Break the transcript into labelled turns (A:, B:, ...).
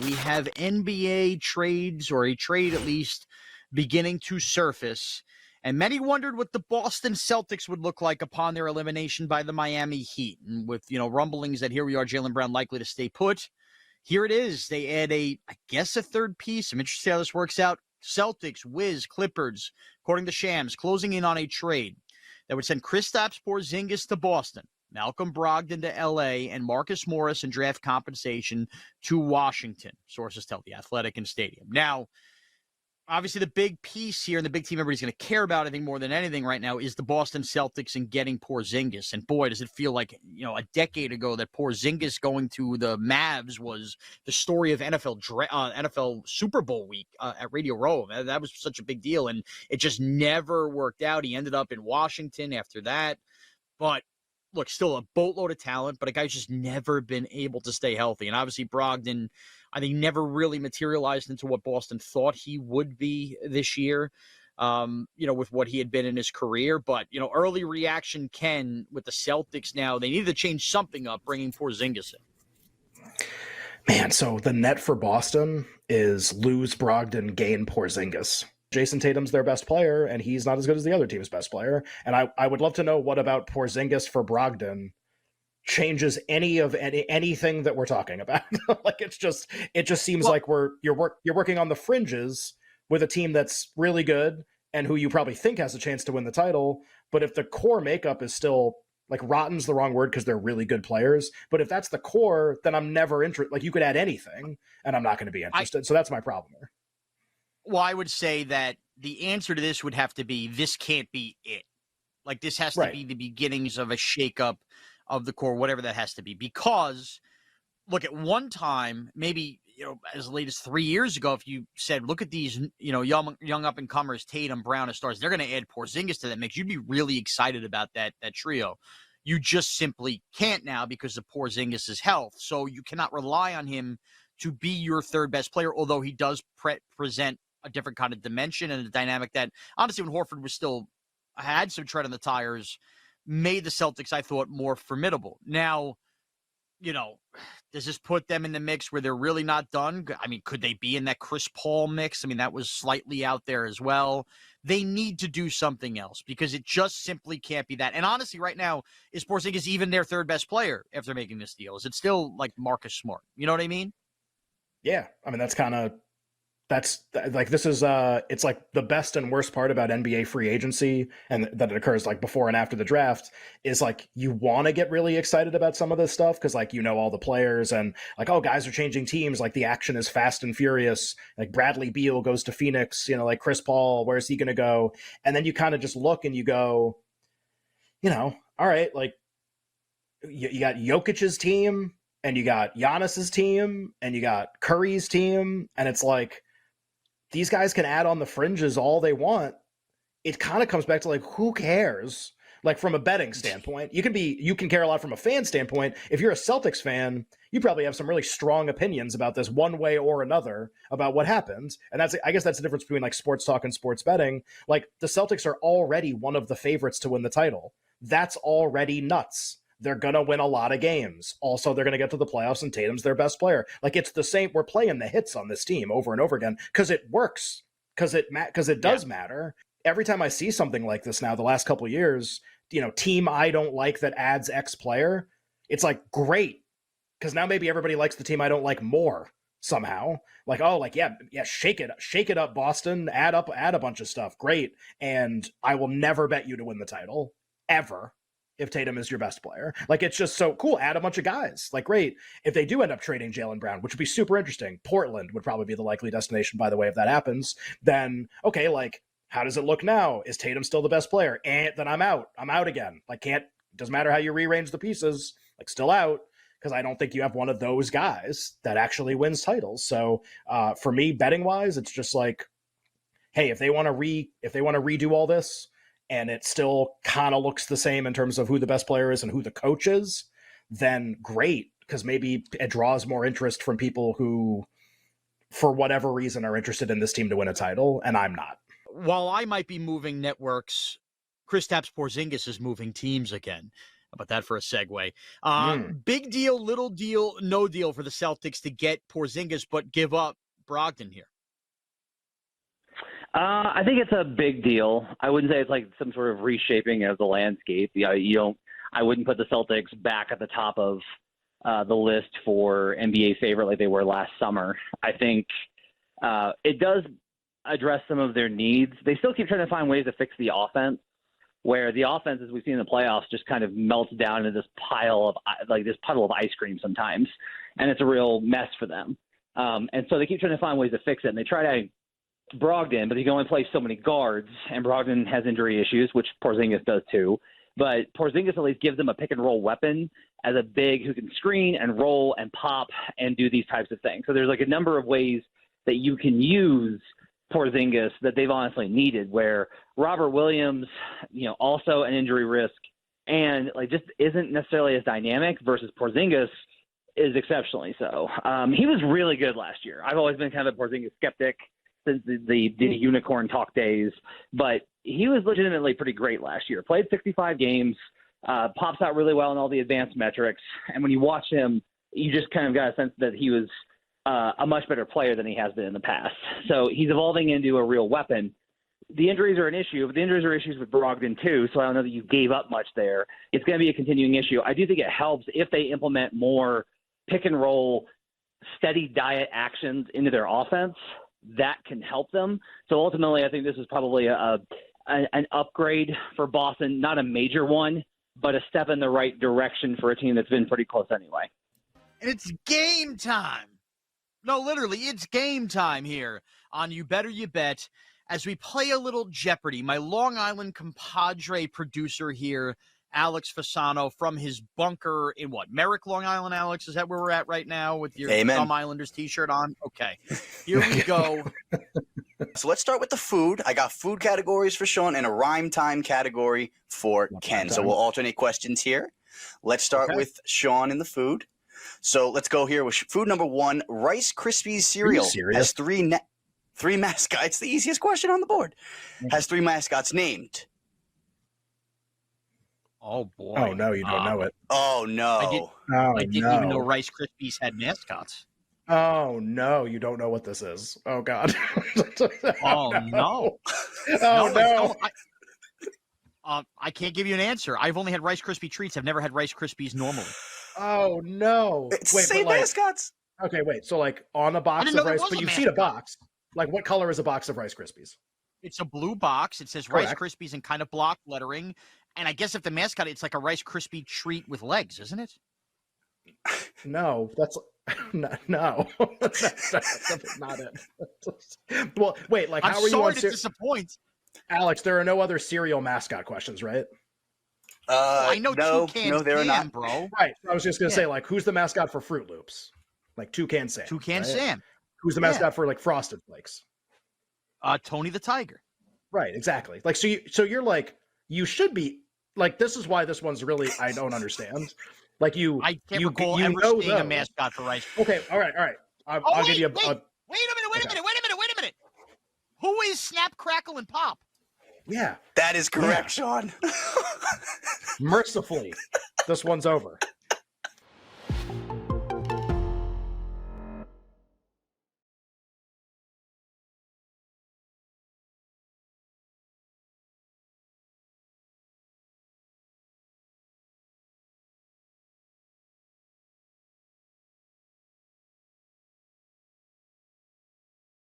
A: We have NBA trades, or a trade at least, beginning to surface. And many wondered what the Boston Celtics would look like upon their elimination by the Miami Heat. And with, rumblings that here we are, Jaylen Brown likely to stay put. Here it is. They add a third piece. I'm interested how this works out. Celtics, Wiz, Clippers, according to Shams, closing in on a trade that would send Kristaps Porzingis to Boston, Malcolm Brogdon to L.A., and Marcus Morris in draft compensation to Washington, sources tell The Athletic and Stadium. Now, obviously the big piece here and the big team everybody's going to care about, I think, more than anything right now is the Boston Celtics and getting Porzingis. And boy, does it feel like, a decade ago that Porzingis going to the Mavs was the story of NFL Super Bowl week at Radio Row. That was such a big deal, and it just never worked out. He ended up in Washington after that. But look, still a boatload of talent, but a guy who's just never been able to stay healthy. And obviously Brogdon, I think, never really materialized into what Boston thought he would be this year, with what he had been in his career. But, early reaction, Ken, with the Celtics now, they needed to change something up, bringing Porzingis in.
B: Man, so the net for Boston is lose Brogdon, gain Porzingis. Jason Tatum's their best player, and he's not as good as the other team's best player. And I would love to know what about Porzingis for Brogdon changes anything that we're talking about. Like it just seems like you're working on the fringes with a team that's really good and who you probably think has a chance to win the title. But if the core makeup is still, like, rotten's the wrong word because they're really good players, but if that's the core, then I'm never interested. Like, you could add anything and I'm not going to be interested. So that's my problem here.
A: Well, I would say that the answer to this would have to be, this can't be it. Like, this has to be the beginnings of a shakeup of the core, whatever that has to be. Because, look, at one time, maybe, as late as 3 years ago, if you said, look at these, young up-and-comers, Tatum, Brown as stars, they're going to add Porzingis to that mix, you'd be really excited about that trio. You just simply can't now because of Porzingis' health. So you cannot rely on him to be your third best player, although he does present a different kind of dimension and a dynamic that, honestly, when Horford was still had some tread on the tires, made the Celtics, I thought, more formidable. Now, does this put them in the mix where they're really not done? I mean, could they be in that Chris Paul mix? I mean, that was slightly out there as well. They need to do something else because it just simply can't be that. And honestly, right now, is Porzingis even their third best player after making this deal? Is it still like Marcus Smart? You know what I mean?
B: Yeah. I mean, this is it's like the best and worst part about NBA free agency, and that it occurs like before and after the draft, is like you want to get really excited about some of this stuff because, like, all the players and like, oh, guys are changing teams, like the action is fast and furious, like Bradley Beal goes to Phoenix, like Chris Paul, where's he going to go? And then you kind of just look and you go, all right, like you got Jokic's team and you got Giannis's team and you got Curry's team, and it's like, these guys can add on the fringes all they want. It kind of comes back to, like, who cares? Like, from a betting standpoint, you can care a lot from a fan standpoint. If you're a Celtics fan, you probably have some really strong opinions about this one way or another about what happened. And I guess that's the difference between, like, sports talk and sports betting. Like, the Celtics are already one of the favorites to win the title. That's already nuts. They're going to win a lot of games. Also, they're going to get to the playoffs, and Tatum's their best player. Like, it's the same. We're playing the hits on this team over and over again because it works, because it does matter. Every time I see something like this now, the last couple of years, team I don't like that adds X player, it's like, great, because now maybe everybody likes the team I don't like more somehow. Like, oh, like, yeah, shake it up, Boston, add a bunch of stuff. Great. And I will never bet you to win the title, ever, if Tatum is your best player. Like, it's just so cool. Add a bunch of guys. Like, great. If they do end up trading Jaylen Brown, which would be super interesting, Portland would probably be the likely destination, by the way, if that happens, then, okay, like, how does it look now? Is Tatum still the best player? And then I'm out again. Like, doesn't matter how you rearrange the pieces, like, still out, because I don't think you have one of those guys that actually wins titles. So for me, betting wise, it's just like, hey, if they want to redo all this, and it still kind of looks the same in terms of who the best player is and who the coach is, then great, because maybe it draws more interest from people who, for whatever reason, are interested in this team to win a title, and I'm not.
A: While I might be moving networks, Kristaps Porzingis is moving teams again. about that for a segue?
B: Mm.
A: Big deal, little deal, no deal for the Celtics to get Porzingis, but give up Brogdon here.
C: I think it's a big deal. I wouldn't say it's like some sort of reshaping of the landscape. I wouldn't put the Celtics back at the top of the list for NBA favorite like they were last summer. I think it does address some of their needs. They still keep trying to find ways to fix the offense, where the offense, as we've seen in the playoffs, just kind of melts down into this puddle of ice cream sometimes, and it's a real mess for them. And so they keep trying to find ways to fix it, and they try to Brogdon, but he can only play so many guards, and Brogdon has injury issues, which Porzingis does too. But Porzingis at least gives them a pick-and-roll weapon as a big who can screen and roll and pop and do these types of things. So there's like a number of ways that you can use Porzingis that they've honestly needed, where Robert Williams, also an injury risk and like just isn't necessarily as dynamic versus Porzingis is exceptionally so. He was really good last year. I've always been kind of a Porzingis skeptic since the unicorn talk days, but he was legitimately pretty great last year. Played 65 games, pops out really well in all the advanced metrics, and when you watch him, you just kind of got a sense that he was a much better player than he has been in the past. So he's evolving into a real weapon. The injuries are an issue, but the injuries are issues with Brogdon too, so I don't know that you gave up much there. It's going to be a continuing issue. I do think it helps if they implement more pick-and-roll, steady diet actions into their offense. That can help them. So ultimately, I think this is probably an upgrade for Boston, not a major one, but a step in the right direction for a team that's been pretty close anyway.
A: And it's game time. No, literally, it's game time here on You Better You Bet as we play a little Jeopardy. My Long Island compadre producer here, Alex Fasano, from his bunker in Merrick, Long Island, Alex? Is that where we're at right now with your Dumb Islanders t-shirt on? Okay, here we go.
D: So let's start with the food. I got food categories for Sean and a rhyme time category for Ken. So we'll alternate questions here. Let's start with Sean in the food. So let's go here with food number one. Rice Krispies cereal has three mascots. The easiest question on the board. Has three mascots named.
A: Oh, boy.
B: Oh, no, you don't know it.
D: Oh, no.
A: I didn't even know Rice Krispies had mascots.
B: Oh, no, you don't know what this is. Oh, God.
A: Oh, no.
B: Oh, no.
A: I can't give you an answer. I've only had Rice Krispie treats. I've never had Rice Krispies normally.
B: Oh, no.
D: It's the same mascots.
B: Okay, wait. So, on a box of rice, but you've seen a box. What color is a box of Rice Krispies?
A: It's a blue box. It says Rice Krispies in kind of block lettering. And I guess if the mascot, it's like a Rice Krispie treat with legs, isn't it?
B: No, that's no. That's not it. Well, wait, how are you on?
A: I'm sorry to disappoint.
B: Alex, there are no other cereal mascot questions, right?
A: I know
D: no, there are not,
A: bro.
B: Right. I was just gonna say, who's the mascot for Fruit Loops? Toucan Sam.
A: Toucan Sam.
B: Who's the mascot for Frosted Flakes?
A: Tony the Tiger.
B: Right. Exactly. So you're you should be this is why this one's really I don't understand.
A: I can't recall ever seeing a mascot for Rice.
B: Okay. All right. I'll give you a.
A: Wait a minute. Who is Snap, Crackle, and Pop?
B: Yeah.
D: That is correct, Sean.
B: Mercifully, this one's over.